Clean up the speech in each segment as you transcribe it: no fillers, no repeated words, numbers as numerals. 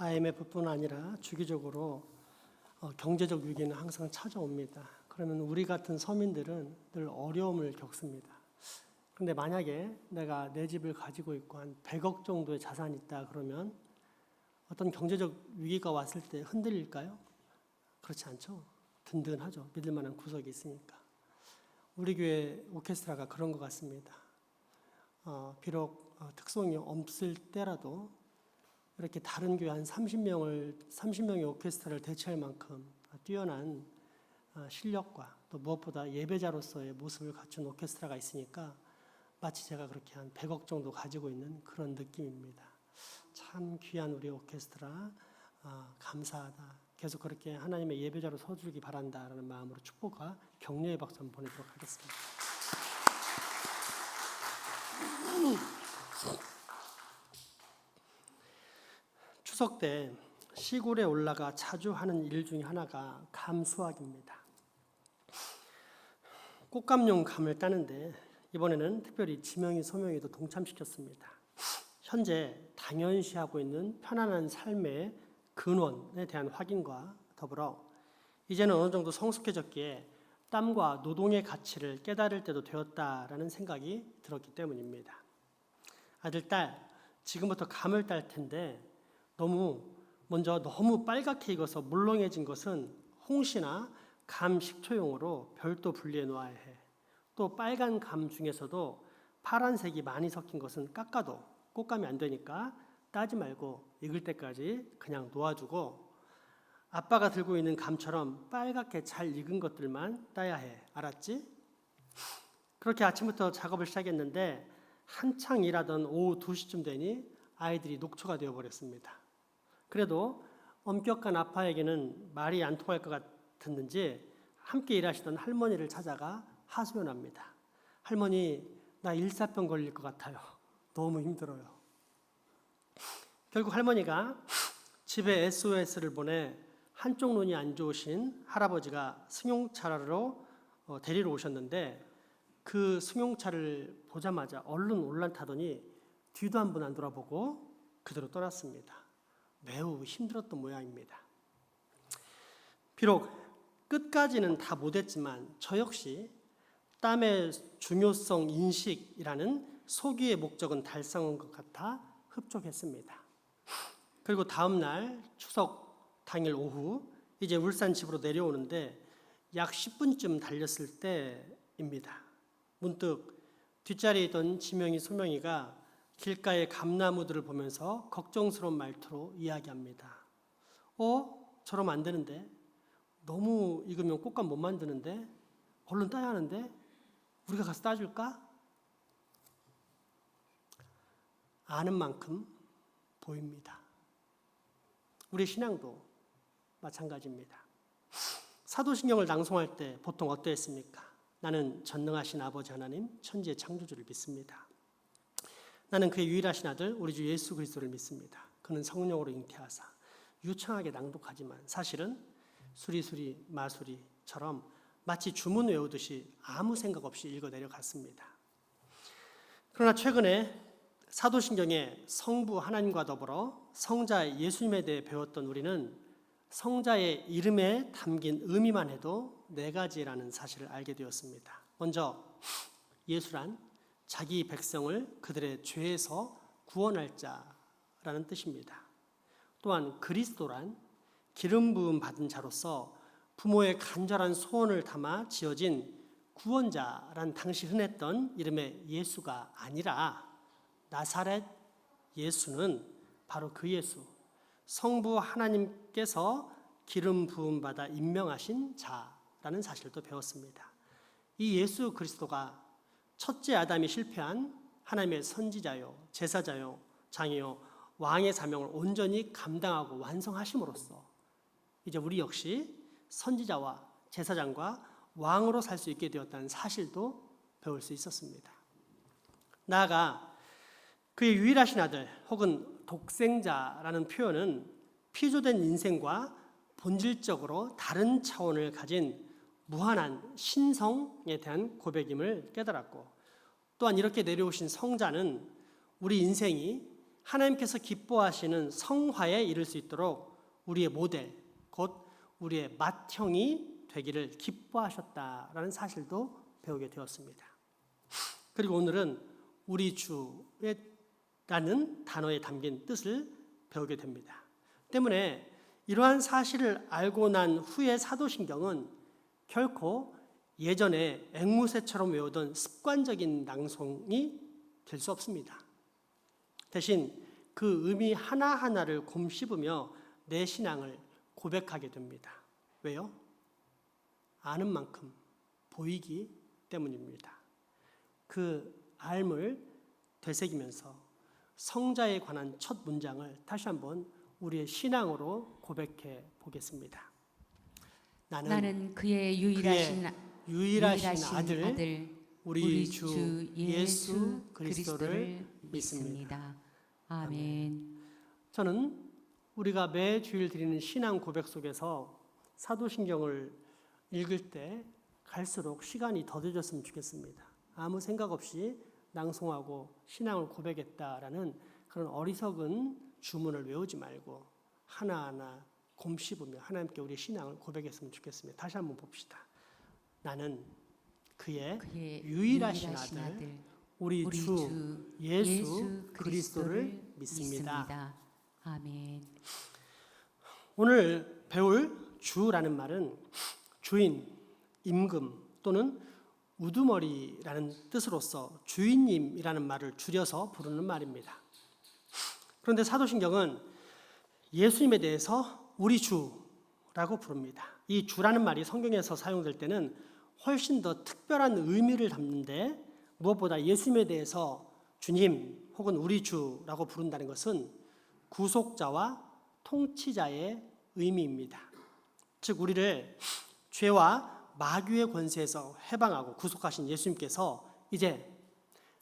IMF뿐 아니라 주기적으로 경제적 위기는 항상 찾아옵니다. 그러면 우리 같은 서민들은 늘 어려움을 겪습니다. 그런데 만약에 내가 내 집을 가지고 있고 한 100억 정도의 자산이 있다 그러면 어떤 경제적 위기가 왔을 때 흔들릴까요? 그렇지 않죠. 든든하죠. 믿을 만한 구석이 있으니까. 우리 교회 오케스트라가 그런 것 같습니다. 비록 특성이 없을 때라도 이렇게 다른 교회 한 30명의 오케스트라를 대체할 만큼 뛰어난 실력과 또 무엇보다 예배자로서의 모습을 갖춘 오케스트라가 있으니까 마치 제가 그렇게 한 100억 정도 가지고 있는 그런 느낌입니다. 참 귀한 우리 오케스트라 감사하다. 계속 그렇게 하나님의 예배자로 서주기 바란다라는 마음으로 축복과 격려의 박수 한번 보내도록 하겠습니다. 추석 때 시골에 올라가 자주 하는 일 중에 하나가 감 수확입니다. 꽃감용 감을 따는데 이번에는 특별히 지명이 소명이도 동참시켰습니다. 현재 당연시하고 있는 편안한 삶의 근원에 대한 확인과 더불어 이제는 어느 정도 성숙해졌기에 땀과 노동의 가치를 깨달을 때도 되었다라는 생각이 들었기 때문입니다. 아들, 딸, 지금부터 감을 딸 텐데 먼저 너무 빨갛게 익어서 물렁해진 것은 홍시나 감 식초용으로 별도 분리해 놓아야 해. 또 빨간 감 중에서도 파란색이 많이 섞인 것은 깎아도 꽃감이 안 되니까 따지 말고 익을 때까지 그냥 놓아주고 아빠가 들고 있는 감처럼 빨갛게 잘 익은 것들만 따야 해. 알았지? 그렇게 아침부터 작업을 시작했는데 한창 일하던 오후 2시쯤 되니 아이들이 녹초가 되어버렸습니다. 그래도 엄격한 아빠에게는 말이 안 통할 것 같았는지 함께 일하시던 할머니를 찾아가 하소연합니다. 할머니, 나 일사병 걸릴 것 같아요. 너무 힘들어요. 결국 할머니가 집에 SOS를 보내 한쪽 눈이 안 좋으신 할아버지가 승용차로 데리러 오셨는데 그 승용차를 보자마자 얼른 올라타더니 뒤도 한 번 안 돌아보고 그대로 떠났습니다. 매우 힘들었던 모양입니다. 비록 끝까지는 다 못했지만 저 역시 땀의 중요성 인식이라는 소기의 목적은 달성한 것 같아 흡족했습니다. 그리고 다음 날 추석 당일 오후 이제 울산 집으로 내려오는데 약 10분쯤 달렸을 때입니다. 문득 뒷자리에 있던 지명이 소명이가 길가의 감나무들을 보면서 걱정스러운 말투로 이야기합니다. 저러면 안 되는데, 너무 익으면 꽃감 못 만드는데, 얼른 따야 하는데 우리가 가서 따줄까? 아는 만큼 보입니다. 우리 신앙도 마찬가지입니다. 사도신경을 낭송할 때 보통 어떠했습니까? 나는 전능하신 아버지 하나님 천지의 창조주를 믿습니다. 나는 그의 유일하신 아들 우리 주 예수 그리스도를 믿습니다. 그는 성령으로 잉태하사 유창하게 낭독하지만 사실은 수리수리 마수리처럼 마치 주문 외우듯이 아무 생각 없이 읽어 내려갔습니다. 그러나 최근에 사도신경에 성부 하나님과 더불어 성자 예수님에 대해 배웠던 우리는 성자의 이름에 담긴 의미만 해도 4가지라는 사실을 알게 되었습니다. 먼저 예수란 자기 백성을 그들의 죄에서 구원할 자라는 뜻입니다. 또한 그리스도란 기름 부음 받은 자로서 부모의 간절한 소원을 담아 지어진 구원자란 당시 흔했던 이름의 예수가 아니라 나사렛 예수는 바로 그 예수, 성부 하나님께서 기름 부음 받아 임명하신 자라는 사실도 배웠습니다. 이 예수 그리스도가 첫째 아담이 실패한 하나님의 선지자요, 제사자요, 장이요, 왕의 사명을 온전히 감당하고 완성하심으로써 이제 우리 역시 선지자와 제사장과 왕으로 살 수 있게 되었다는 사실도 배울 수 있었습니다. 나아가 그의 유일하신 아들 혹은 독생자라는 표현은 피조된 인생과 본질적으로 다른 차원을 가진 무한한 신성에 대한 고백임을 깨달았고 또한 이렇게 내려오신 성자는 우리 인생이 하나님께서 기뻐하시는 성화에 이를 수 있도록 우리의 모델, 곧 우리의 맏형이 되기를 기뻐하셨다라는 사실도 배우게 되었습니다. 그리고 오늘은 우리 주라는 단어에 담긴 뜻을 배우게 됩니다. 때문에 이러한 사실을 알고 난 후에 사도신경은 결코 예전에 앵무새처럼 외우던 습관적인 낭송이 될 수 없습니다. 대신 그 의미 하나하나를 곰씹으며 내 신앙을 고백하게 됩니다. 왜요? 아는 만큼 보이기 때문입니다. 그 알을 되새기면서 성자에 관한 첫 문장을 다시 한번 우리의 신앙으로 고백해 보겠습니다. 나는 그의 유일하신 아들 우리 주 예수 그리스도를 믿습니다. 아멘. 저는 우리가 매 주일 드리는 신앙 고백 속에서 사도신경을 읽을 때 갈수록 시간이 더뎌졌으면 좋겠습니다. 아무 생각 없이 낭송하고 신앙을 고백했다라는 그런 어리석은 주문을 외우지 말고 하나하나 곰씹으며 하나님께 우리 신앙을 고백했으면 좋겠습니다. 다시 한번 봅시다. 나는 그의 유일하신 아들 우리 주 예수 그리스도를 믿습니다. 아멘. 오늘 배울 주라는 말은 주인, 임금 또는 우두머리라는 뜻으로서 주인님이라는 말을 줄여서 부르는 말입니다. 그런데 사도신경은 예수님에 대해서 우리 주라고 부릅니다. 이 주라는 말이 성경에서 사용될 때는 훨씬 더 특별한 의미를 담는데 무엇보다 예수님에 대해서 주님 혹은 우리 주라고 부른다는 것은 구속자와 통치자의 의미입니다. 즉 우리를 죄와 마귀의 권세에서 해방하고 구속하신 예수님께서 이제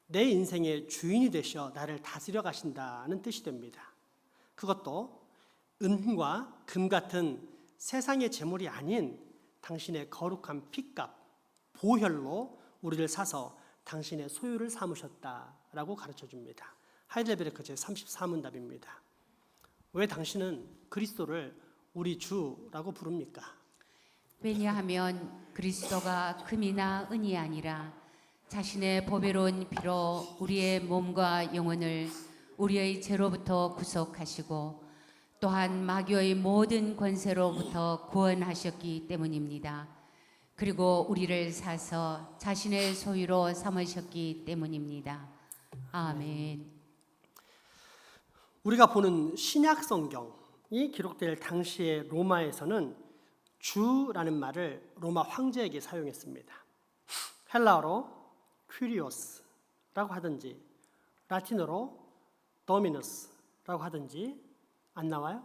내 인생의 주인이 되셔 나를 다스려 가신다는 뜻이 됩니다. 그것도 은과 금 같은 세상의 재물이 아닌 당신의 거룩한 피값, 보혈로 우리를 사서 당신의 소유를 삼으셨다라고 가르쳐줍니다. 하이델베르크 제34문답입니다. 왜 당신은 그리스도를 우리 주라고 부릅니까? 왜냐하면 그리스도가 금이나 은이 아니라 자신의 보배로운 피로 우리의 몸과 영혼을 우리의 죄로부터 구속하시고 또한 마귀의 모든 권세로부터 구원하셨기 때문입니다. 그리고 우리를 사서 자신의 소유로 삼으셨기 때문입니다. 아멘. 우리가 보는 신약 성경이 기록될 당시의 로마에서는 주라는 말을 로마 황제에게 사용했습니다. 헬라어로 퀴리오스라고 하든지 라틴어로 도미너스라고 하든지 안 나와요?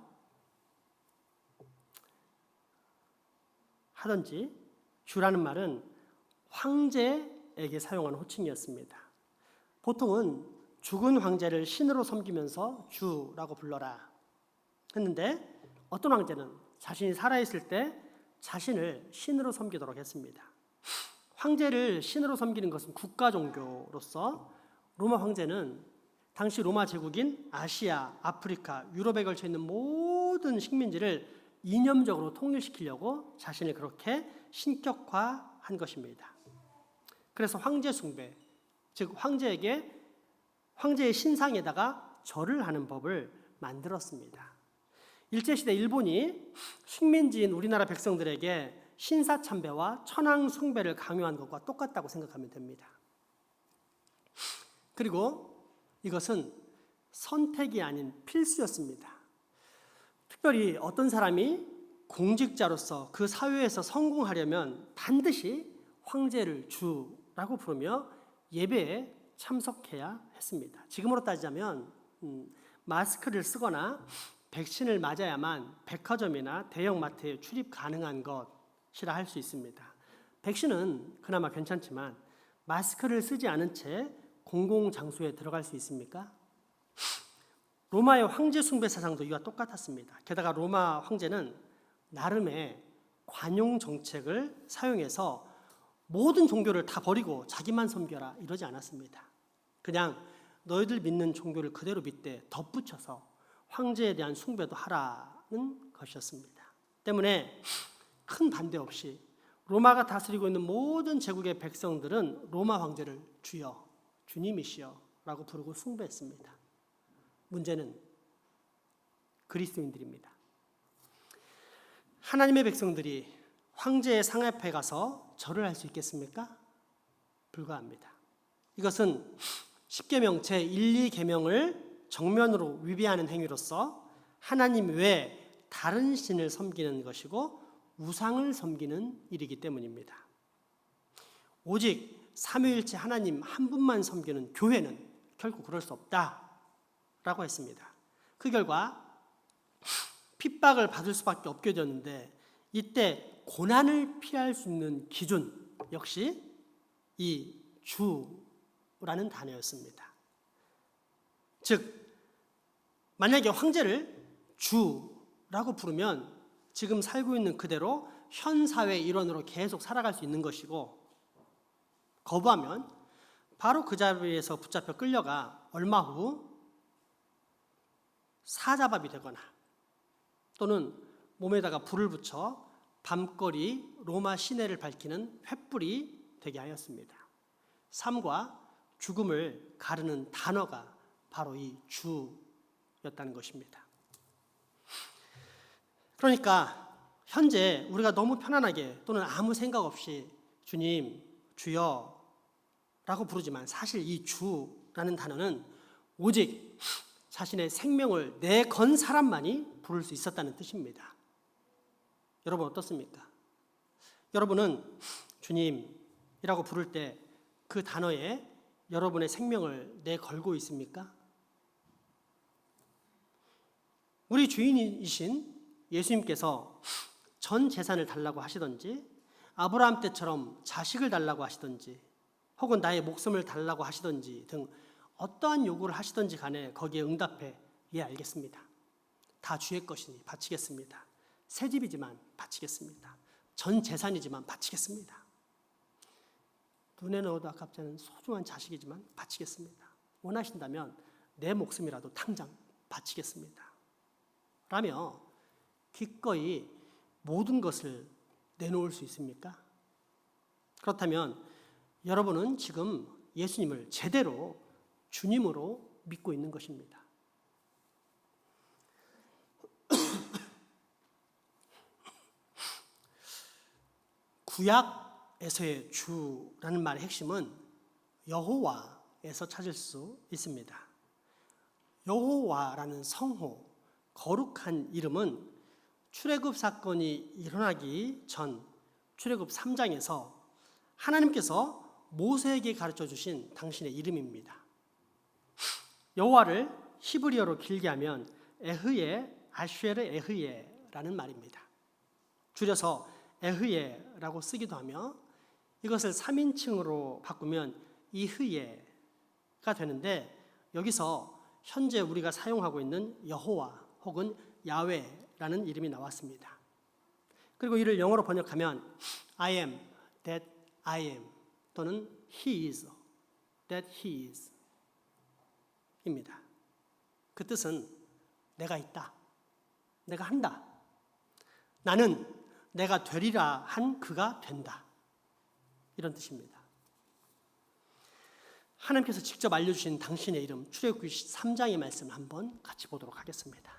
하든지 주라는 말은 황제에게 사용하는 호칭이었습니다. 보통은 죽은 황제를 신으로 섬기면서 주라고 불러라 했는데 어떤 황제는 자신이 살아있을 때 자신을 신으로 섬기도록 했습니다. 황제를 신으로 섬기는 것은 국가 종교로서 로마 황제는 당시 로마 제국인 아시아, 아프리카, 유럽에 걸쳐 있는 모든 식민지를 이념적으로 통일시키려고 자신을 그렇게 신격화한 것입니다. 그래서 황제 숭배, 즉 황제의 신상에다가 절을 하는 법을 만들었습니다. 일제시대 일본이 식민지인 우리나라 백성들에게 신사참배와 천황 숭배를 강요한 것과 똑같다고 생각하면 됩니다. 그리고 이것은 선택이 아닌 필수였습니다. 특별히 어떤 사람이 공직자로서 그 사회에서 성공하려면 반드시 황제를 주라고 부르며 예배에 참석해야 했습니다. 지금으로 따지자면 마스크를 쓰거나 백신을 맞아야만 백화점이나 대형마트에 출입 가능한 것이라 할 수 있습니다. 백신은 그나마 괜찮지만 마스크를 쓰지 않은 채 공공장소에 들어갈 수 있습니까? 로마의 황제 숭배 사상도 이와 똑같았습니다. 게다가 로마 황제는 나름의 관용 정책을 사용해서 모든 종교를 다 버리고 자기만 섬겨라 이러지 않았습니다. 그냥 너희들 믿는 종교를 그대로 믿되 덧붙여서 황제에 대한 숭배도 하라는 것이었습니다. 때문에 큰 반대 없이 로마가 다스리고 있는 모든 제국의 백성들은 로마 황제를 주여, 주님이시여 라고 부르고 숭배했습니다. 문제는 그리스도인들입니다. 하나님의 백성들이 황제의 상 앞에 가서 절을 할 수 있겠습니까? 불가합니다. 이것은 십계명 제1, 2계명을 정면으로 위배하는 행위로서 하나님 외에 다른 신을 섬기는 것이고 우상을 섬기는 일이기 때문입니다. 오직 삼위일체 하나님 한 분만 섬기는 교회는 결코 그럴 수 없다라고 했습니다. 그 결과 핍박을 받을 수밖에 없게 되었는데 이때 고난을 피할 수 있는 기준 역시 이 주라는 단어였습니다. 즉 만약에 황제를 주라고 부르면 지금 살고 있는 그대로 현 사회의 일원으로 계속 살아갈 수 있는 것이고 거부하면 바로 그 자리에서 붙잡혀 끌려가 얼마 후 사자밥이 되거나 또는 몸에다가 불을 붙여 밤거리 로마 시내를 밝히는 횃불이 되게 하였습니다. 삶과 죽음을 가르는 단어가 바로 이 주였다는 것입니다. 그러니까 현재 우리가 너무 편안하게 또는 아무 생각 없이 주님, 주여 라고 부르지만 사실 이 주라는 단어는 오직 자신의 생명을 내건 사람만이 부를 수 있었다는 뜻입니다. 여러분 어떻습니까? 여러분은 주님이라고 부를 때 그 단어에 여러분의 생명을 내걸고 있습니까? 우리 주인이신 예수님께서 전 재산을 달라고 하시든지 아브라함 때처럼 자식을 달라고 하시든지 혹은 나의 목숨을 달라고 하시든지 등 어떠한 요구를 하시든지 간에 거기에 응답해 예 알겠습니다. 다 주의 것이니 바치겠습니다. 새 집이지만 바치겠습니다. 전 재산이지만 바치겠습니다. 눈에 넣어도 아깝지 않은 소중한 자식이지만 바치겠습니다. 원하신다면 내 목숨이라도 당장 바치겠습니다. 라며 기꺼이 모든 것을 내놓을 수 있습니까? 그렇다면 여러분은 지금 예수님을 제대로 주님으로 믿고 있는 것입니다. 구약에서의 주라는 말의 핵심은 여호와에서 찾을 수 있습니다. 여호와라는 성호, 거룩한 이름은 출애굽 사건이 일어나기 전 출애굽 3장에서 하나님께서 모세에게 가르쳐 주신 당신의 이름입니다. 여호와를 히브리어로 길게 하면 에흐예, 아쉐르 에흐예라는 말입니다. 줄여서 에흐예라고 쓰기도 하며 이것을 3인칭으로 바꾸면 이흐예가 되는데 여기서 현재 우리가 사용하고 있는 여호와 혹은 야훼라는 이름이 나왔습니다. 그리고 이를 영어로 번역하면 I am that I am 또는 He is that He is 입니다. 그 뜻은 내가 있다, 내가 한다, 나는 내가 되리라 한 그가 된다 이런 뜻입니다. 하나님께서 직접 알려주신 당신의 이름 출애굽기 3장의 말씀을 한번 같이 보도록 하겠습니다.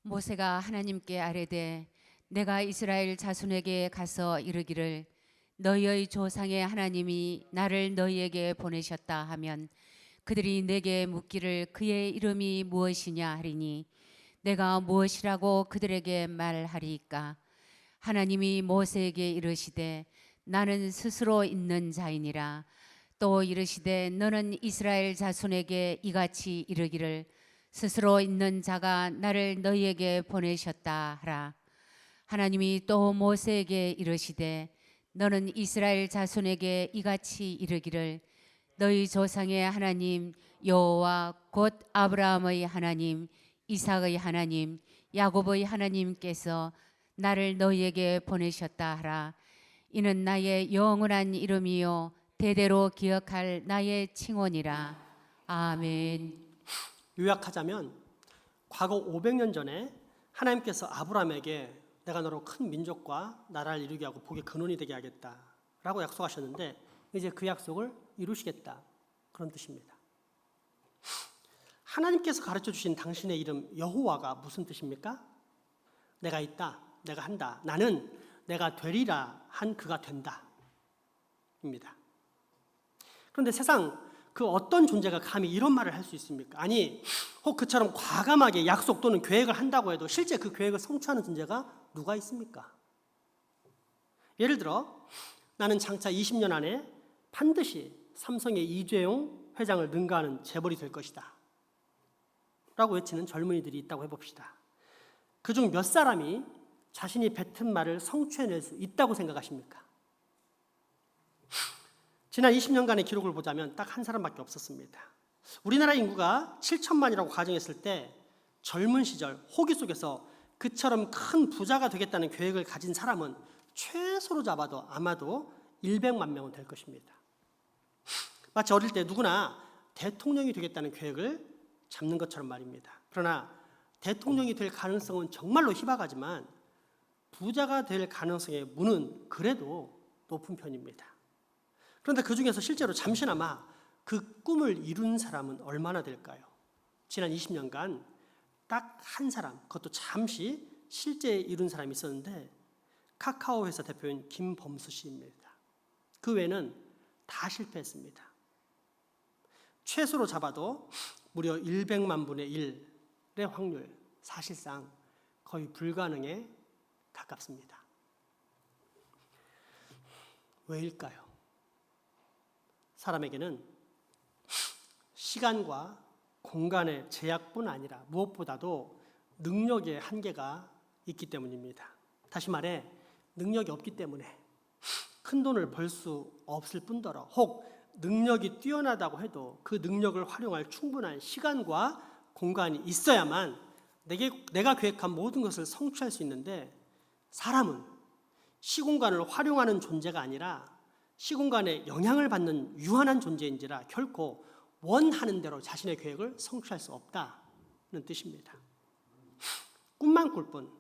모세가 하나님께 아뢰되 내가 이스라엘 자손에게 가서 이르기를 너희의 조상의 하나님이 나를 너희에게 보내셨다 하면 그들이 내게 묻기를 그의 이름이 무엇이냐 하리니 내가 무엇이라고 그들에게 말하리이까. 하나님이 모세에게 이르시되 나는 스스로 있는 자이니라. 또 이르시되 너는 이스라엘 자손에게 이같이 이르기를 스스로 있는 자가 나를 너희에게 보내셨다 하라. 하나님이 또 모세에게 이르시되 너는 이스라엘 자손에게 이같이 이르기를 너희 조상의 하나님 여호와 곧 아브라함의 하나님 이삭의 하나님 야곱의 하나님께서 나를 너희에게 보내셨다 하라. 이는 나의 영원한 이름이요 대대로 기억할 나의 칭원이라. 아멘. 요약하자면 과거 500년 전에 하나님께서 아브라함에게 내가 너로 큰 민족과 나라를 이루게 하고 복의 근원이 되게 하겠다라고 약속하셨는데 이제 그 약속을 이루시겠다, 그런 뜻입니다. 하나님께서 가르쳐 주신 당신의 이름 여호와가 무슨 뜻입니까? 내가 있다, 내가 한다, 나는 내가 되리라 한 그가 된다 입니다. 그런데 세상 그 어떤 존재가 감히 이런 말을 할 수 있습니까? 아니, 혹 그처럼 과감하게 약속 또는 계획을 한다고 해도 실제 그 계획을 성취하는 존재가 누가 있습니까? 예를 들어 나는 장차 20년 안에 반드시 삼성의 이재용 회장을 능가하는 재벌이 될 것이다 라고 외치는 젊은이들이 있다고 해봅시다. 그중 몇 사람이 자신이 뱉은 말을 성취해낼 수 있다고 생각하십니까? 지난 20년간의 기록을 보자면 딱 한 사람밖에 없었습니다. 우리나라 인구가 7천만이라고 가정했을 때 젊은 시절 호기 속에서 그처럼 큰 부자가 되겠다는 계획을 가진 사람은 최소로 잡아도 아마도 100만 명은 될 것입니다. 마치 어릴 때 누구나 대통령이 되겠다는 계획을 잡는 것처럼 말입니다. 그러나 대통령이 될 가능성은 정말로 희박하지만 부자가 될 가능성의 문은 그래도 높은 편입니다. 그런데 그 중에서 실제로 잠시나마 그 꿈을 이룬 사람은 얼마나 될까요? 지난 20년간 딱 한 사람, 그것도 잠시 실제 이룬 사람이 있었는데 카카오 회사 대표인 김범수 씨입니다. 그 외에는 다 실패했습니다. 최소로 잡아도 무려 100만 분의 1의 확률, 사실상 거의 불가능에 가깝습니다. 왜일까요? 사람에게는 시간과 공간의 제약뿐 아니라 무엇보다도 능력의 한계가 있기 때문입니다. 다시 말해 능력이 없기 때문에 큰 돈을 벌 수 없을 뿐더러 혹 능력이 뛰어나다고 해도 그 능력을 활용할 충분한 시간과 공간이 있어야만 내가 계획한 모든 것을 성취할 수 있는데, 사람은 시공간을 활용하는 존재가 아니라 시공간에 영향을 받는 유한한 존재인지라 결코 원하는 대로 자신의 계획을 성취할 수 없다는 뜻입니다. 꿈만 꿀 뿐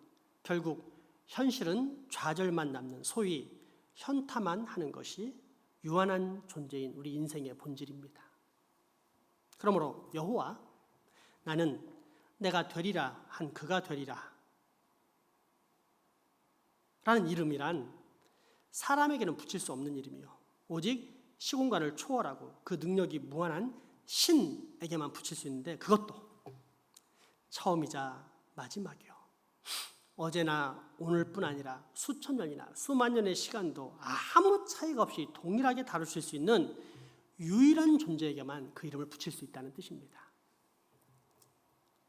결국 현실은 좌절만 남는, 소위 현타만 하는 것이 유한한 존재인 우리 인생의 본질입니다. 그러므로 여호와, 나는 내가 되리라 한 그가 되리라 라는 이름이란 사람에게는 붙일 수 없는 이름이요, 오직 시공간을 초월하고 그 능력이 무한한 신에게만 붙일 수 있는데, 그것도 처음이자 마지막이요, 어제나 오늘뿐 아니라 수천 년이나 수만 년의 시간도 아무 차이가 없이 동일하게 다루실 수 있는 유일한 존재에게만 그 이름을 붙일 수 있다는 뜻입니다.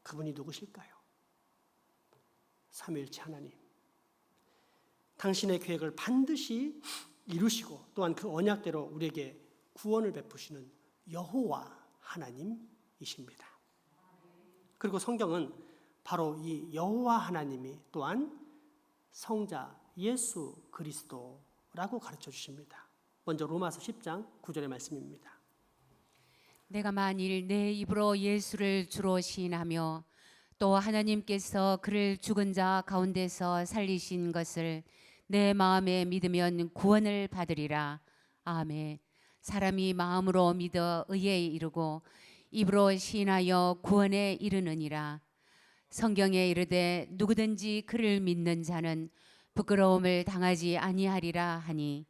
그분이 누구실까요? 삼위일체 하나님, 당신의 계획을 반드시 이루시고 또한 그 언약대로 우리에게 구원을 베푸시는 여호와 하나님이십니다. 그리고 성경은 바로 이 여호와 하나님이 또한 성자 예수 그리스도라고 가르쳐 주십니다. 먼저 로마서 10장 9절의 말씀입니다. 내가 만일 내 입으로 예수를 주로 시인하며 또 하나님께서 그를 죽은 자 가운데서 살리신 것을 내 마음에 믿으면 구원을 받으리라. 아멘. 사람이 마음으로 믿어 의에 이르고 입으로 시인하여 구원에 이르느니라. 성경에 이르되 누구든지 그를 믿는 자는 부끄러움을 당하지 아니하리라 하니,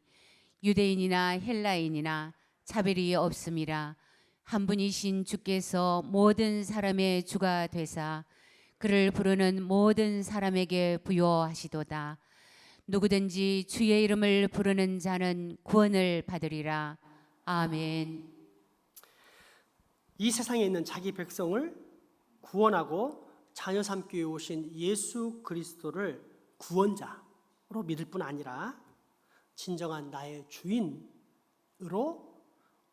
유대인이나 헬라인이나 차별이 없음이라. 한 분이신 주께서 모든 사람의 주가 되사 그를 부르는 모든 사람에게 부요하시도다. 누구든지 주의 이름을 부르는 자는 구원을 받으리라. 아멘. 이 세상에 있는 자기 백성을 구원하고 자녀 삼기 위해 오신 예수 그리스도를 구원자로 믿을 뿐 아니라 진정한 나의 주인으로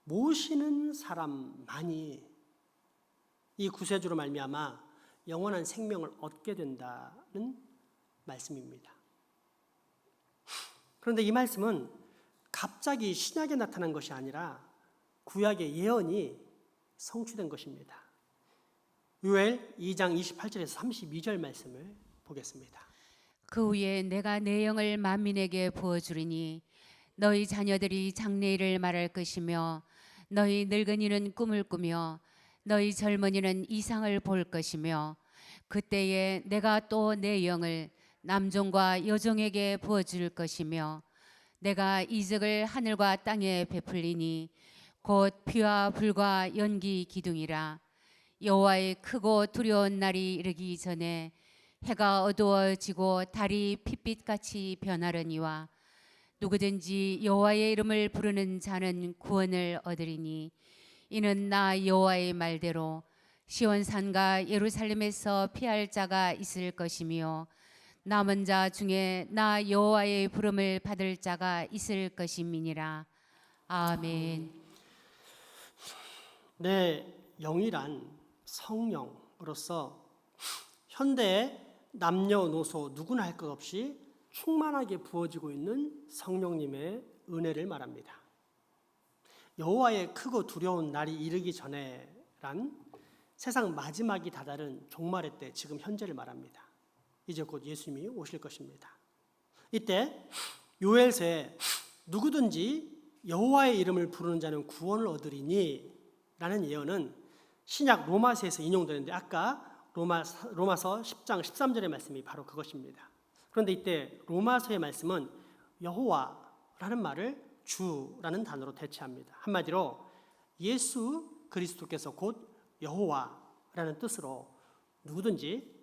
모시는 사람만이 이 구세주로 말미암아 영원한 생명을 얻게 된다는 말씀입니다. 그런데 이 말씀은 갑자기 신약에 나타난 것이 아니라 구약의 예언이 성취된 것입니다. 요엘 2장 28절에서 32절 말씀을 보겠습니다. 그 후에 내가 내 영을 만민에게 부어주리니 너희 자녀들이 장래일을 말할 것이며 너희 늙은이는 꿈을 꾸며 너희 젊은이는 이상을 볼 것이며 그때에 내가 또 내 영을 남종과 여종에게 부어줄 것이며 내가 이적을 하늘과 땅에 베풀리니 곧 피와 불과 연기 기둥이라. 여호와의 크고 두려운 날이 이르기 전에 해가 어두워지고 달이 핏빛같이 변하려니와 누구든지 여호와의 이름을 부르는 자는 구원을 얻으리니 이는 나 여호와의 말대로 시온산과 예루살렘에서 피할 자가 있을 것이며 남은 자 중에 나 여호와의 부름을 받을 자가 있을 것임이니라. 아멘. 내 영이란 성령으로서 현대의 남녀노소 누구나 할 것 없이 충만하게 부어지고 있는 성령님의 은혜를 말합니다. 여호와의 크고 두려운 날이 이르기 전에란 세상 마지막이 다다른 종말의 때, 지금 현재를 말합니다. 이제 곧 예수님이 오실 것입니다. 이때 요엘서에 누구든지 여호와의 이름을 부르는 자는 구원을 얻으리니 라는 예언은 신약 로마서에서 인용되는데 아까 로마서 10장 13절의 말씀이 바로 그것입니다. 그런데 이때 로마서의 말씀은 여호와라는 말을 주라는 단어로 대체합니다. 한마디로 예수 그리스도께서 곧 여호와라는 뜻으로 누구든지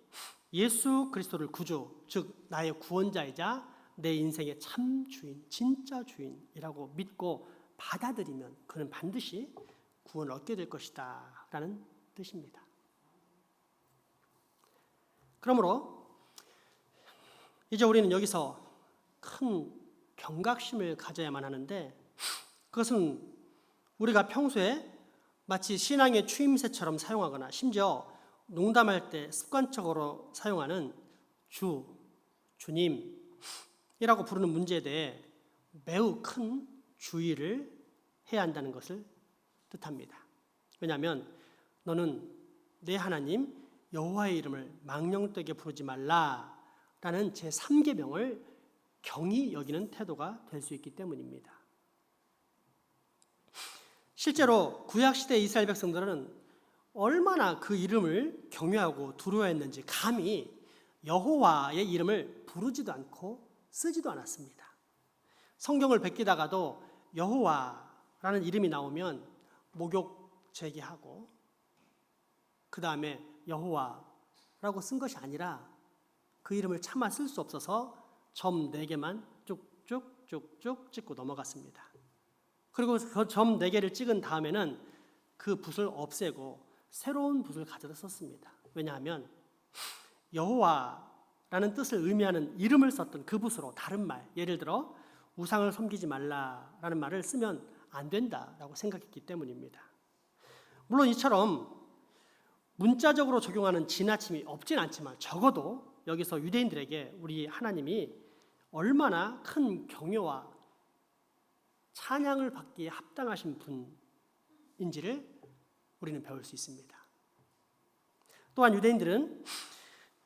예수 그리스도를 구주, 즉 나의 구원자이자 내 인생의 참 주인, 진짜 주인이라고 믿고 받아들이면 그는 반드시 구원을 얻게 될 것이다 라는 뜻입니다. 그러므로 이제 우리는 여기서 큰 경각심을 가져야만 하는데, 그것은 우리가 평소에 마치 신앙의 추임새처럼 사용하거나 심지어 농담할 때 습관적으로 사용하는 주, 주님이라고 부르는 문제에 대해 매우 큰 주의를 해야 한다는 것을 뜻합니다. 왜냐하면 너는 내 하나님 여호와의 이름을 망령되게 부르지 말라라는 제3계명을 경히 여기는 태도가 될 수 있기 때문입니다. 실제로 구약시대 이스라엘 백성들은 얼마나 그 이름을 경외하고 두려워했는지 감히 여호와의 이름을 부르지도 않고 쓰지도 않았습니다. 성경을 베끼다가도 여호와라는 이름이 나오면 목욕 제기하고 그 다음에 여호와라고 쓴 것이 아니라 그 이름을 차마 쓸 수 없어서 점 4개만 쭉쭉쭉쭉 찍고 넘어갔습니다. 그리고 그 점 4개를 찍은 다음에는 그 붓을 없애고 새로운 붓을 가져다 썼습니다. 왜냐하면 여호와라는 뜻을 의미하는 이름을 썼던 그 붓으로 다른 말, 예를 들어 우상을 섬기지 말라라는 말을 쓰면 안 된다라고 생각했기 때문입니다. 물론 이처럼 문자적으로 적용하는 지나침이 없진 않지만 적어도 여기서 유대인들에게 우리 하나님이 얼마나 큰 경외와 찬양을 받기에 합당하신 분인지를 우리는 배울 수 있습니다. 또한 유대인들은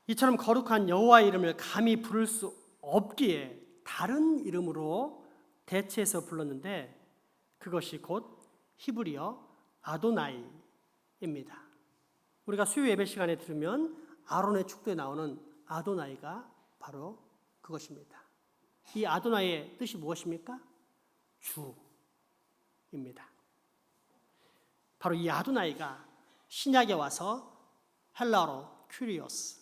이처럼 거룩한 여호와의 이름을 감히 부를 수 없기에 다른 이름으로 대체해서 불렀는데 그것이 곧 히브리어 아도나이입니다. 우리가 수요 예배 시간에 들으면 아론의 축도에 나오는 아도나이가 바로 그것입니다. 이 아도나이의 뜻이 무엇입니까? 주입니다. 바로 이 아도나이가 신약에 와서 헬라어로 큐리오스,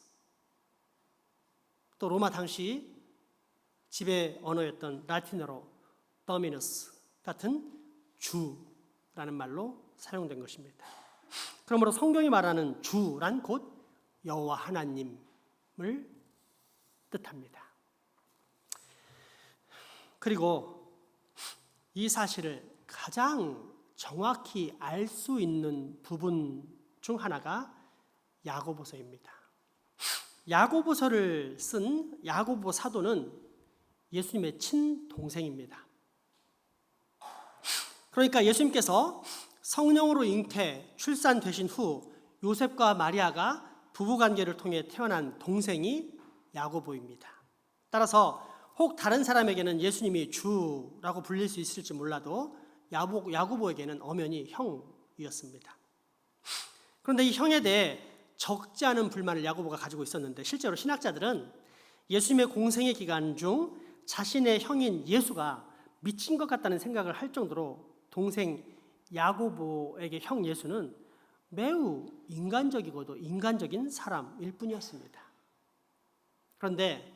또 로마 당시 지배 언어였던 라틴어로 도미누스 같은 주라는 말로 사용된 것입니다. 그러므로 성경이 말하는 주란 곧 여호와 하나님을 뜻합니다. 그리고 이 사실을 가장 정확히 알 수 있는 부분 중 하나가 야고보서입니다. 야고보서를 쓴 야고보 사도는 예수님의 친동생입니다. 그러니까 예수님께서 성령으로 잉태 출산되신 후 요셉과 마리아가 부부관계를 통해 태어난 동생이 야고보입니다. 따라서 혹 다른 사람에게는 예수님이 주라고 불릴 수 있을지 몰라도 야고보에게는 엄연히 형이었습니다. 그런데 이 형에 대해 적지 않은 불만을 야고보가 가지고 있었는데, 실제로 신학자들은 예수님의 공생의 기간 중 자신의 형인 예수가 미친 것 같다는 생각을 할 정도로 동생 야고보에게 형 예수는 매우 인간적이고도 인간적인 사람일 뿐이었습니다. 그런데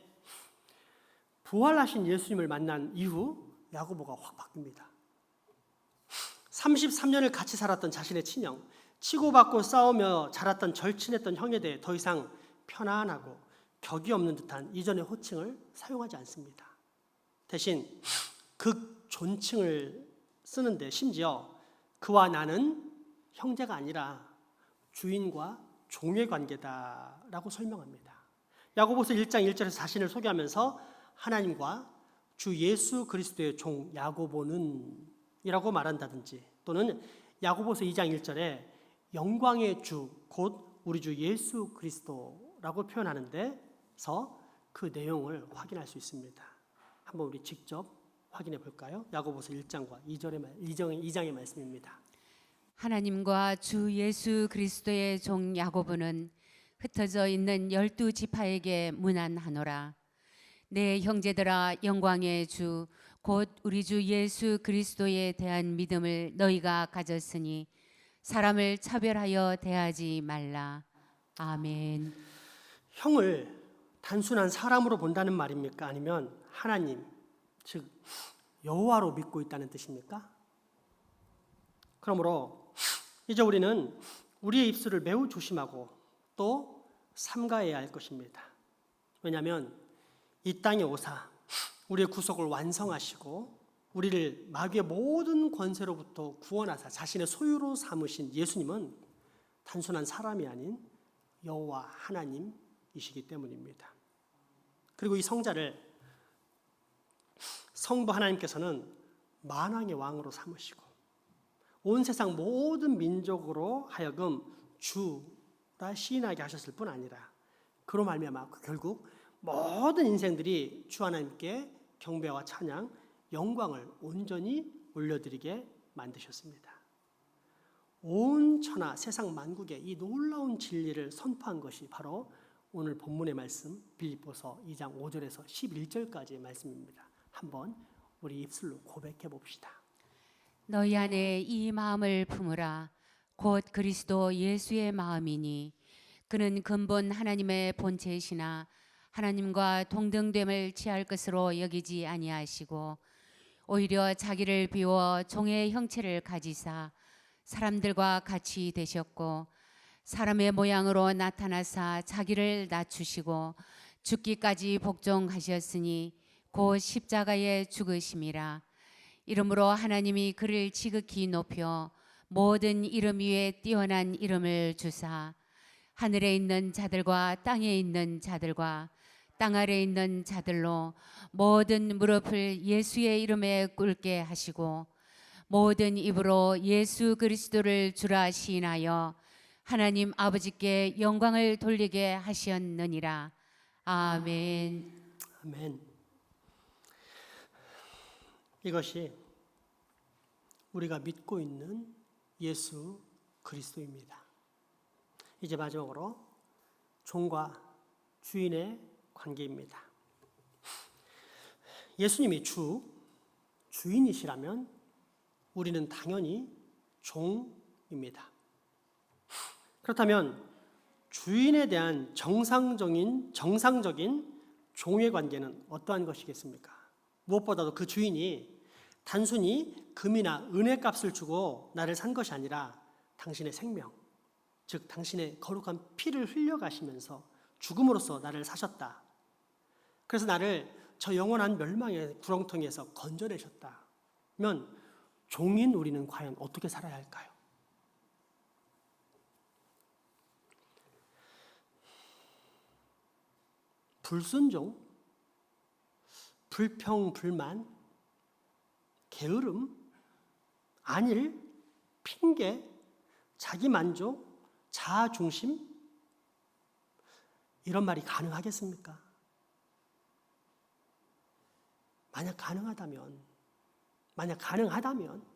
부활하신 예수님을 만난 이후 야고보가 확 바뀝니다. 33년을 같이 살았던 자신의 친형, 치고받고 싸우며 자랐던 절친했던 형에 대해 더 이상 편안하고 격이 없는 듯한 이전의 호칭을 사용하지 않습니다. 대신 극존칭을 쓰는데 심지어 그와 나는 형제가 아니라 주인과 종의 관계다라고 설명합니다. 야고보서 1장 1절에서 자신을 소개하면서 하나님과 주 예수 그리스도의 종 야고보는 이라고 말한다든지, 또는 야고보서 2장 1절에 영광의 주 곧 우리 주 예수 그리스도라고 표현하는 데서 그 내용을 확인할 수 있습니다. 한번 우리 직접 확인해 볼까요? 야고보서 1장과 2장의 말씀입니다. 하나님과 주 예수 그리스도의 종 야고보는 흩어져 있는 12지파에게 문안하노라. 내 형제들아, 영광의 주 곧 우리 주 예수 그리스도에 대한 믿음을 너희가 가졌으니 사람을 차별하여 대하지 말라. 아멘. 형을 단순한 사람으로 본다는 말입니까? 아니면 하나님, 즉 여호와로 믿고 있다는 뜻입니까? 그러므로 이제 우리는 우리의 입술을 매우 조심하고 또 삼가해야 할 것입니다. 왜냐하면 이 땅에 오사 우리의 구속을 완성하시고 우리를 마귀의 모든 권세로부터 구원하사 자신의 소유로 삼으신 예수님은 단순한 사람이 아닌 여호와 하나님이시기 때문입니다. 그리고 이 성자를 성부 하나님께서는 만왕의 왕으로 삼으시고 온 세상 모든 민족으로 하여금 주라 시인하게 하셨을 뿐 아니라 그로 말미암아 결국 모든 인생들이 주 하나님께 경배와 찬양, 영광을 온전히 올려드리게 만드셨습니다. 온 천하 세상 만국에 이 놀라운 진리를 선포한 것이 바로 오늘 본문의 말씀 빌립보서 2장 5절에서 11절까지의 말씀입니다. 한번 우리 입술로 고백해 봅시다. 너희 안에 이 마음을 품으라. 곧 그리스도 예수의 마음이니 그는 근본 하나님의 본체이시나 하나님과 동등됨을 취할 것으로 여기지 아니하시고 오히려 자기를 비워 종의 형체를 가지사 사람들과 같이 되셨고 사람의 모양으로 나타나사 자기를 낮추시고 죽기까지 복종하셨으니 곧 십자가에 죽으심이라. 이러므로 하나님이 그를 지극히 높여 모든 이름 위에 뛰어난 이름을 주사 하늘에 있는 자들과 땅에 있는 자들과 땅 아래에 있는 자들로 모든 무릎을 예수의 이름에 꿇게 하시고 모든 입으로 예수 그리스도를 주라 시인하여 하나님 아버지께 영광을 돌리게 하셨느니라. 아멘. 아멘. 이것이 우리가 믿고 있는 예수 그리스도입니다. 이제 마지막으로 종과 주인의 관계입니다. 예수님이 주인이시라면 우리는 당연히 종입니다. 그렇다면 주인에 대한 정상적인 종의 관계는 어떠한 것이겠습니까? 무엇보다도 그 주인이 단순히 금이나 은의 값을 주고 나를 산 것이 아니라 당신의 생명, 즉 당신의 거룩한 피를 흘려가시면서 죽음으로써 나를 사셨다. 그래서 나를 저 영원한 멸망의 구렁텅이에서 건져내셨다면 종인 우리는 과연 어떻게 살아야 할까요? 불순종, 불평, 불만, 게으름, 안일, 핑계, 자기 만족, 자아 중심, 이런 말이 가능하겠습니까? 만약 가능하다면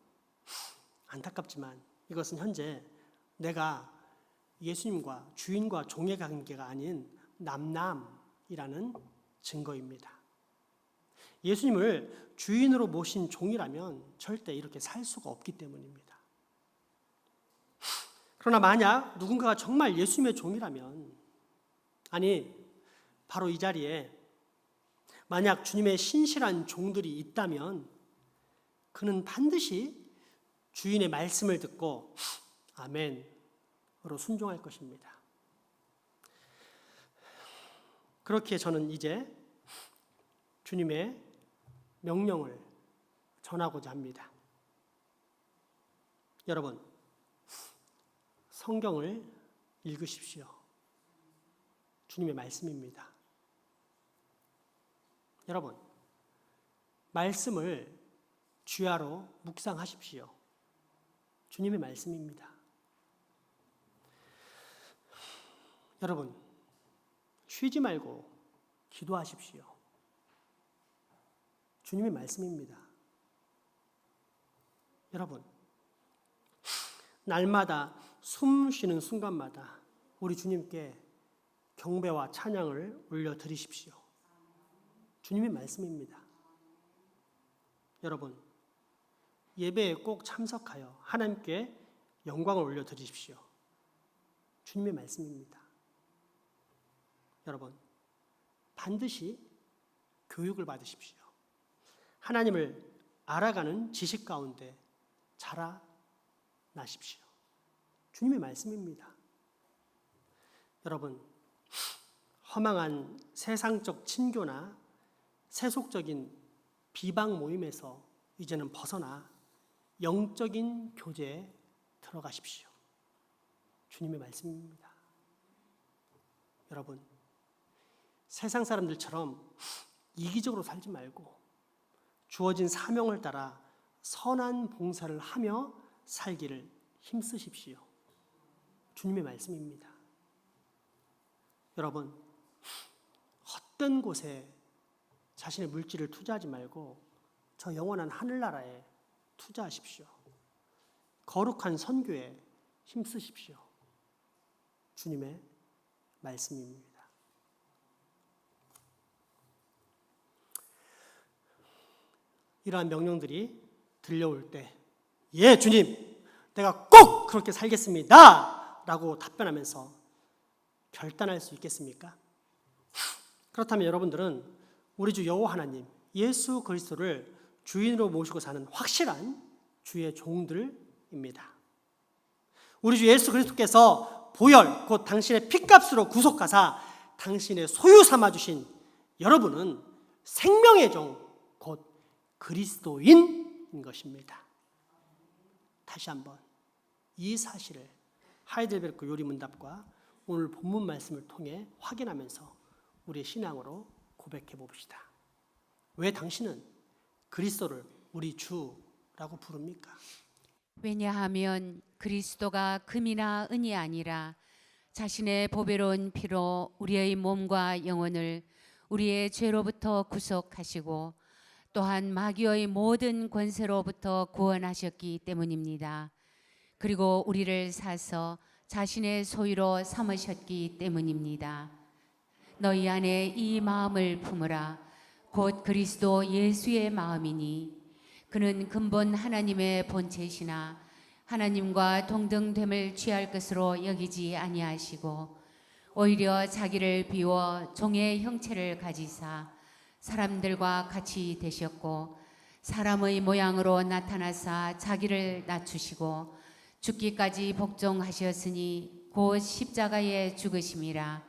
안타깝지만 이것은 현재 내가 예수님과 주인과 종의 관계가 아닌 남남이라는 증거입니다. 예수님을 주인으로 모신 종이라면 절대 이렇게 살 수가 없기 때문입니다. 그러나 만약 누군가가 정말 예수님의 종이라면, 아니 바로 이 자리에 만약 주님의 신실한 종들이 있다면 그는 반드시 주인의 말씀을 듣고 아멘으로 순종할 것입니다. 그렇게 저는 이제 주님의 명령을 전하고자 합니다. 여러분, 성경을 읽으십시오. 주님의 말씀입니다. 여러분, 말씀을 주야로 묵상하십시오. 주님의 말씀입니다. 여러분, 쉬지 말고 기도하십시오. 주님의 말씀입니다. 여러분, 날마다 숨 쉬는 순간마다 우리 주님께 경배와 찬양을 올려드리십시오. 주님의 말씀입니다. 여러분, 예배에 꼭 참석하여 하나님께 영광을 올려드리십시오. 주님의 말씀입니다. 여러분, 반드시 교육을 받으십시오. 하나님을 알아가는 지식 가운데 자라나십시오. 주님의 말씀입니다. 여러분, 허망한 세상적 친교나 세속적인 비방 모임에서 이제는 벗어나 영적인 교제에 들어가십시오. 주님의 말씀입니다. 여러분, 세상 사람들처럼 이기적으로 살지 말고 주어진 사명을 따라 선한 봉사를 하며 살기를 힘쓰십시오. 주님의 말씀입니다. 여러분, 헛된 곳에 자신의 물질을 투자하지 말고 저 영원한 하늘나라에 투자하십시오. 거룩한 선교에 힘쓰십시오. 주님의 말씀입니다. 이러한 명령들이 들려올 때, 예, 주님, 내가 꼭 그렇게 살겠습니다 라고 답변하면서 결단할 수 있겠습니까? 그렇다면 여러분들은 우리 주 여호와 하나님, 예수 그리스도를 주인으로 모시고 사는 확실한 주의 종들입니다. 우리 주 예수 그리스도께서 보혈, 곧 당신의 피값으로 구속하사 당신의 소유 삼아주신 여러분은 생명의 종, 곧 그리스도인인 것입니다. 다시 한번 이 사실을 하이델베르크 요리문답과 오늘 본문 말씀을 통해 확인하면서 우리의 신앙으로 고백해 봅시다. 왜 당신은 그리스도를 우리 주라고 부릅니까? 왜냐하면 그리스도가 금이나 은이 아니라 자신의 보배로운 피로 우리의 몸과 영혼을 우리의 죄로부터 구속하시고 또한 마귀의 모든 권세로부터 구원하셨기 때문입니다. 그리고 우리를 사서 자신의 소유로 삼으셨기 때문입니다. 너희 안에 이 마음을 품으라. 곧 그리스도 예수의 마음이니 그는 근본 하나님의 본체시나 하나님과 동등됨을 취할 것으로 여기지 아니하시고 오히려 자기를 비워 종의 형체를 가지사 사람들과 같이 되셨고 사람의 모양으로 나타나사 자기를 낮추시고 죽기까지 복종하셨으니 곧 십자가에 죽으심이라.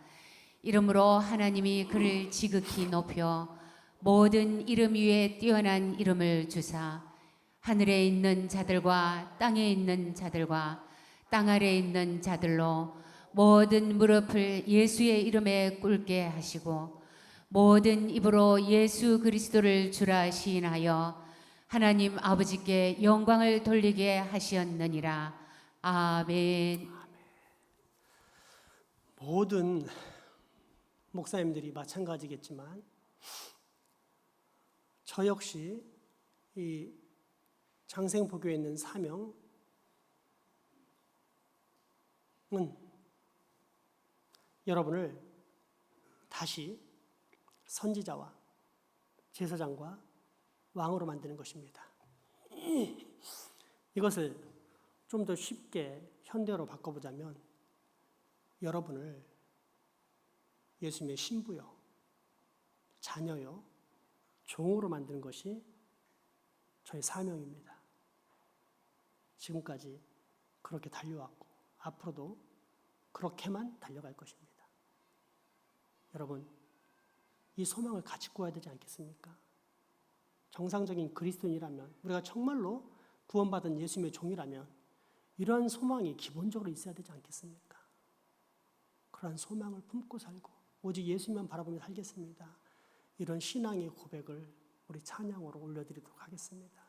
이러므로 하나님이 그를 지극히 높여 모든 이름 위에 뛰어난 이름을 주사 하늘에 있는 자들과 땅에 있는 자들과 땅 아래에 있는 자들로 모든 무릎을 예수의 이름에 꿇게 하시고 모든 입으로 예수 그리스도를 주라 시인하여 하나님 아버지께 영광을 돌리게 하시었느니라. 아멘. 모든 목사님들이 마찬가지겠지만 저 역시 이 장생포교에 있는 사명은 여러분을 다시 선지자와 제사장과 왕으로 만드는 것입니다. 이것을 좀 더 쉽게 현대어로 바꿔보자면 여러분을 예수님의 신부요, 자녀요, 종으로 만드는 것이 저의 사명입니다. 지금까지 그렇게 달려왔고 앞으로도 그렇게만 달려갈 것입니다. 여러분, 이 소망을 같이 꾸어야 되지 않겠습니까? 정상적인 그리스도인이라면, 우리가 정말로 구원받은 예수님의 종이라면 이러한 소망이 기본적으로 있어야 되지 않겠습니까? 그러한 소망을 품고 살고 오직 예수님만 바라보며 살겠습니다. 이런 신앙의 고백을 우리 찬양으로 올려드리도록 하겠습니다.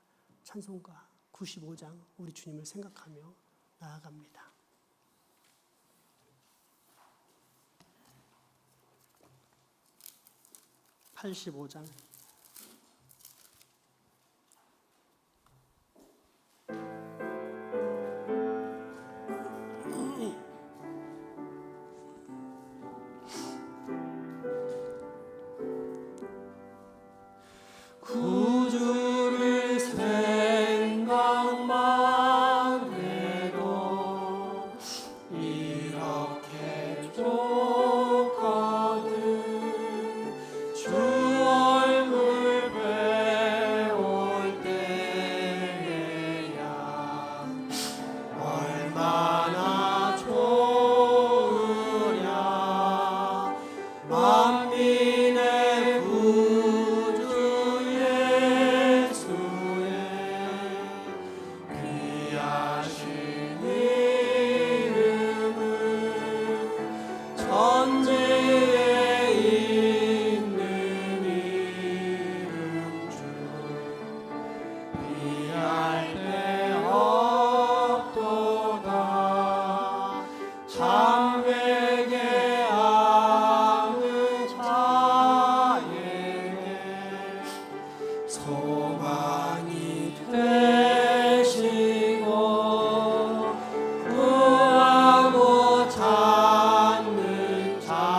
찬송가 95장 우리 주님을 생각하며 나아갑니다. 85장 구주를 생각만 해도 이렇게 좋거든. 주 얼굴 배울 때야 얼마나 좋으랴. 만민의 구주 예수의 귀하신 이름은 천지에 있는 이름 중 비할 데 없도다. 참회게 하는 자에게 소망이 되시고 구하고 찾는 자에게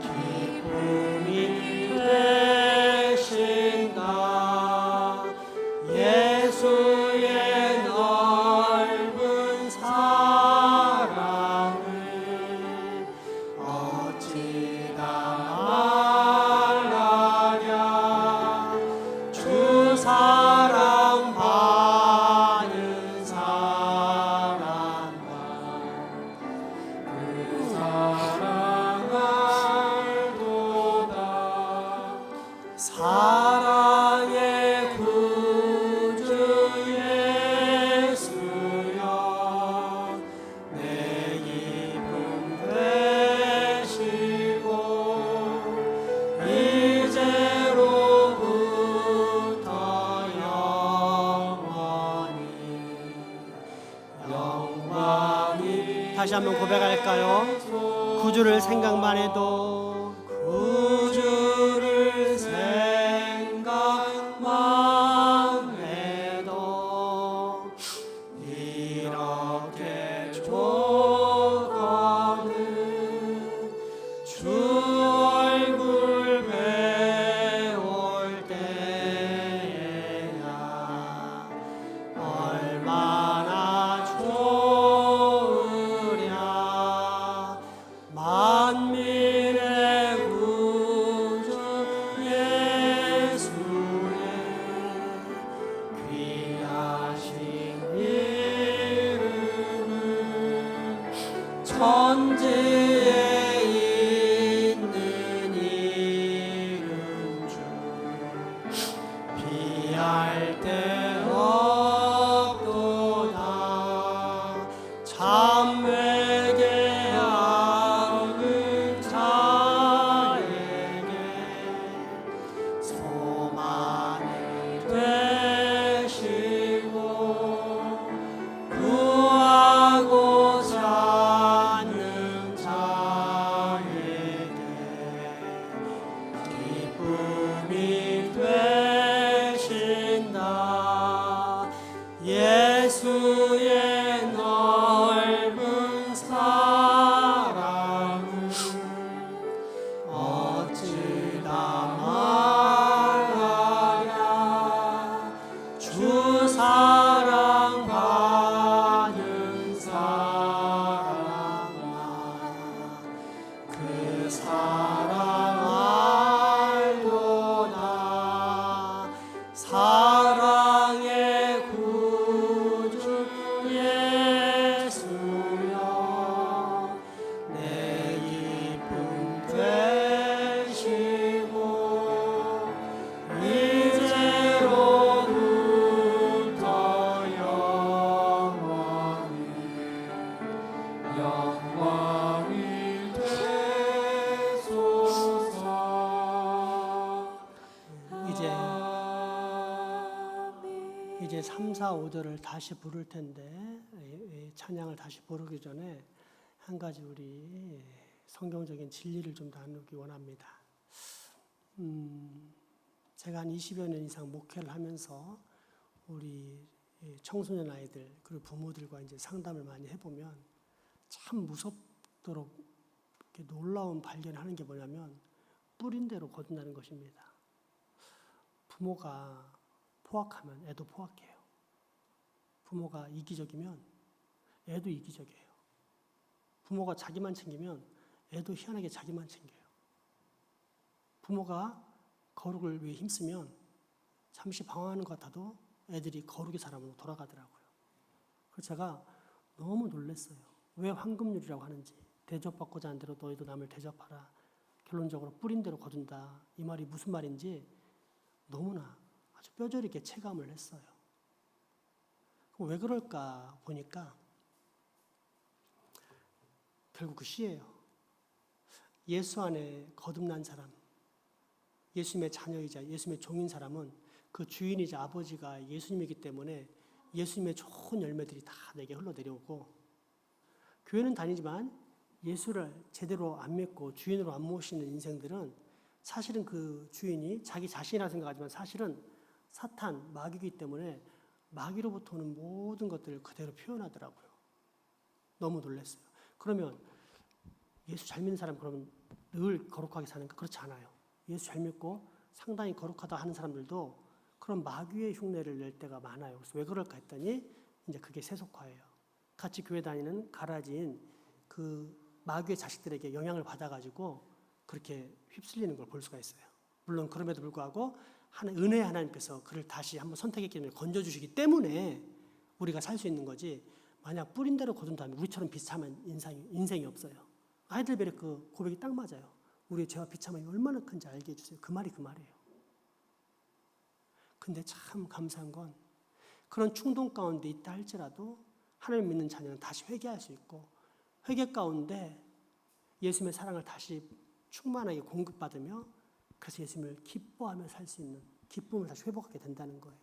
기쁨이 되신다. 예수의 넓은 사랑을 어찌 다 말하랴. 주 사랑 받는 사랑과 그 사랑 알도다. 사랑의 구주 예수여 내 기쁨 되시고 이제로부터 영원히. 다시 한번 고백할까요? 구주를 생각만 해도 구주를 생각만 해도 이렇게 좋거든. 주 얼굴 배울 때야 얼마나 좋으랴. 만민의 구주 예수의 귀하신 이름은 천지에 있는 이름 중 비할 데 없도다. 참회게 하는 자에게 예수의 넓은 사랑을 어찌다 말하랴. 주 사랑 받은 사랑아 그 사랑 알도다. 사랑의 구주 예수여 내 기쁨 되시고 이제로부터 영원히 되소서. 이제 3, 4, 5절을 다시 부를 텐데 이 찬양을 다시 부르기 전에 한 가지 우리 성경적인 진리를 좀 나누기 원합니다. 제가 한 20여 년 이상 목회를 하면서 우리 청소년 아이들 그리고 부모들과 이제 상담을 많이 해보면 참 무섭도록 이렇게 놀라운 발견을 하는 게 뭐냐면 뿌린 대로 거둔다는 것입니다. 부모가 포악하면 애도 포악해요. 부모가 이기적이면 애도 이기적이에요. 부모가 자기만 챙기면 애도 희한하게 자기만 챙겨요. 부모가 거룩을 위해 힘쓰면 잠시 방황하는 것 같아도 애들이 거룩의 사람으로 돌아가더라고요. 그래서 제가 너무 놀랐어요. 왜 황금률이라고 하는지. 대접받고자 하는 대로 너희도 남을 대접하라. 결론적으로 뿌린 대로 거둔다. 이 말이 무슨 말인지 너무나 아주 뼈저리게 체감을 했어요. 왜 그럴까 보니까 결국 그 시예요. 예수 안에 거듭난 사람, 예수님의 자녀이자 예수님의 종인 사람은 그 주인이자 아버지가 예수님이기 때문에 예수님의 좋은 열매들이 다 내게 흘러내려오고, 교회는 다니지만 예수를 제대로 안 믿고 주인으로 안 모시는 인생들은 사실은 그 주인이 자기 자신이라 생각하지만 사실은 사탄, 마귀이기 때문에 마귀로부터 오는 모든 것들을 그대로 표현하더라고요. 너무 놀랐어요. 그러면 예수 잘 믿는 사람 그러면 늘 거룩하게 사는가? 그렇지 않아요. 예수 잘 믿고 상당히 거룩하다 하는 사람들도 그런 마귀의 흉내를 낼 때가 많아요. 그래서 왜 그럴까 했더니 이제 그게 세속화예요. 같이 교회 다니는 가라지인 그 마귀의 자식들에게 영향을 받아가지고 그렇게 휩쓸리는 걸 볼 수가 있어요. 물론 그럼에도 불구하고 은혜의 하나님께서 그를 다시 한번 선택했기 때문에 건져주시기 때문에 우리가 살 수 있는 거지, 만약 뿌린 대로 거둔다면 우리처럼 비참한 인생이 없어요. 아이들베르 그 고백이 딱 맞아요. 우리의 죄와 비참함이 얼마나 큰지 알게 해주세요. 그 말이 그 말이에요. 근데 참 감사한 건 그런 충동 가운데 있다 할지라도 하나님 믿는 자녀는 다시 회개할 수 있고, 회개 가운데 예수님의 사랑을 다시 충만하게 공급받으며 그래서 예수님을 기뻐하며 살 수 있는 기쁨을 다시 회복하게 된다는 거예요.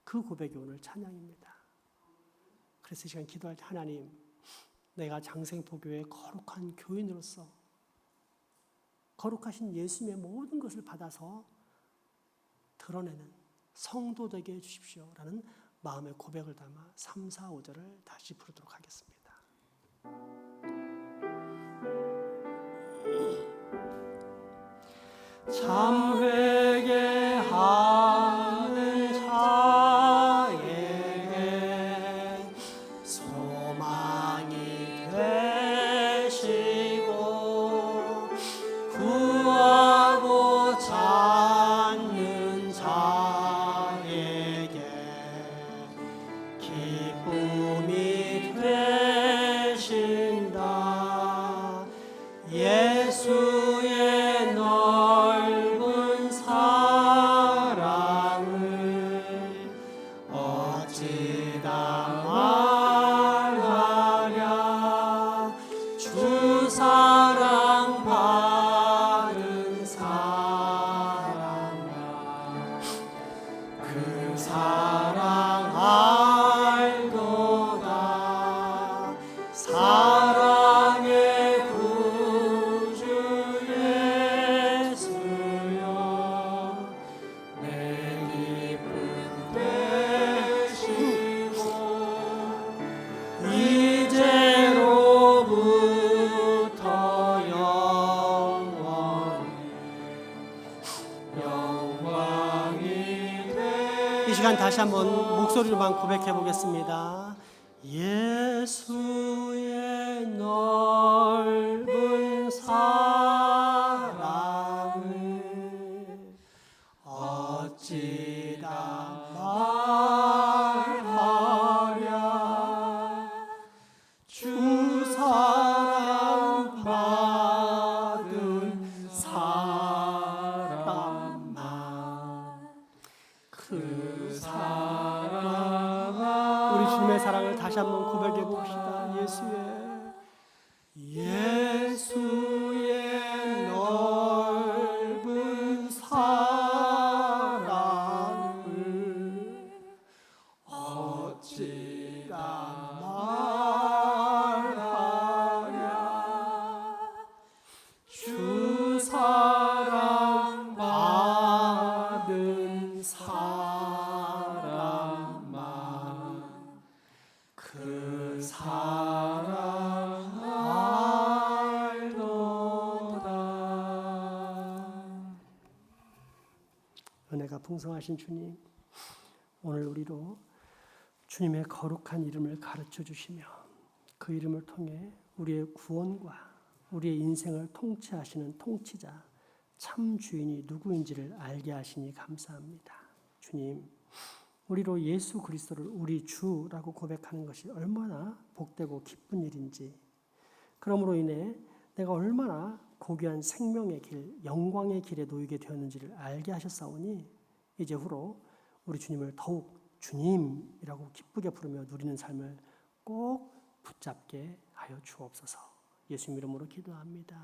그 고백이 오늘 찬양입니다. 그래서 이 시간 기도할 때 하나님, 내가 장생포교의 거룩한 교인으로서 거룩하신 예수님의 모든 것을 받아서 드러내는 성도 되게 해주십시오 라는 마음의 고백을 담아 3, 4, 5절을 다시 부르도록 하겠습니다. 참 회개하는 자에게 소망이 되시고 구하고 찾는 자에게 기쁨이 되신다. 예수의 넓은 사랑을 어찌다 말하랴. 주 사랑 받은 사랑아 그 사랑 알도 시간 다시 한번 목소리로만 고백해 보겠습니다. 예수의 넓은 사랑을 어찌다 말하랴. 주 사랑 받은 사람만 그 사랑. 우리 주님의 사랑을 다시 한번 고백해 봅시다. 예수의 넓은 사랑을 어찌다 말하랴. 주 사랑 받은 사람만 그 사랑 알도다. 은혜가 풍성하신 주님, 오늘 우리로 주님의 거룩한 이름을 가르쳐 주시며 그 이름을 통해 우리의 구원과 우리의 인생을 통치하시는 통치자, 참 주인이 누구인지를 알게 하시니 감사합니다. 주님, 우리로 예수 그리스도를 우리 주라고 고백하는 것이 얼마나 복되고 기쁜 일인지, 그러므로 인해 내가 얼마나 고귀한 생명의 길, 영광의 길에 놓이게 되었는지를 알게 하셨사오니 이제 후로 우리 주님을 더욱 주님이라고 기쁘게 부르며 누리는 삶을 꼭 붙잡게 하여 주옵소서. 예수님 이름으로 기도합니다.